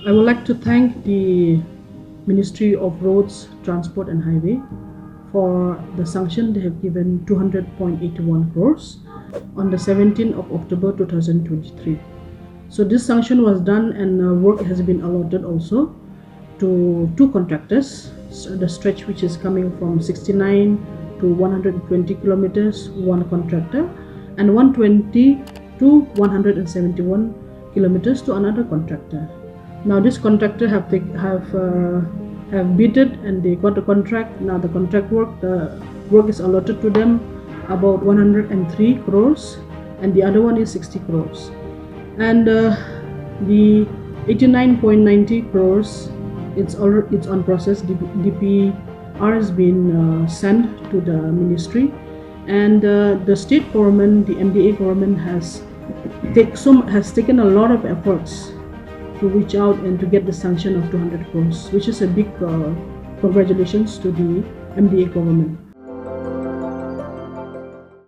I would like to thank the Ministry of Roads, Transport and Highway for the sanction they have given 200.81 crores on the 17th of October 2023. So this sanction was done and work has been allotted also to two contractors. So the stretch which is coming from 69 to 120 kilometers, one contractor, and 120 to 171 kilometers to another contractor. Now this contractor have bidded and they got the contract. Now the contract work, the work is allotted to them about 103 crores and the other one is 60 crores. And the 89.90 crores, it's on process. DPR has been sent to the ministry, and the state government, the MDA government has taken a lot of efforts to reach out and to get the sanction of 200 crores, which is a big congratulations to the MDA government.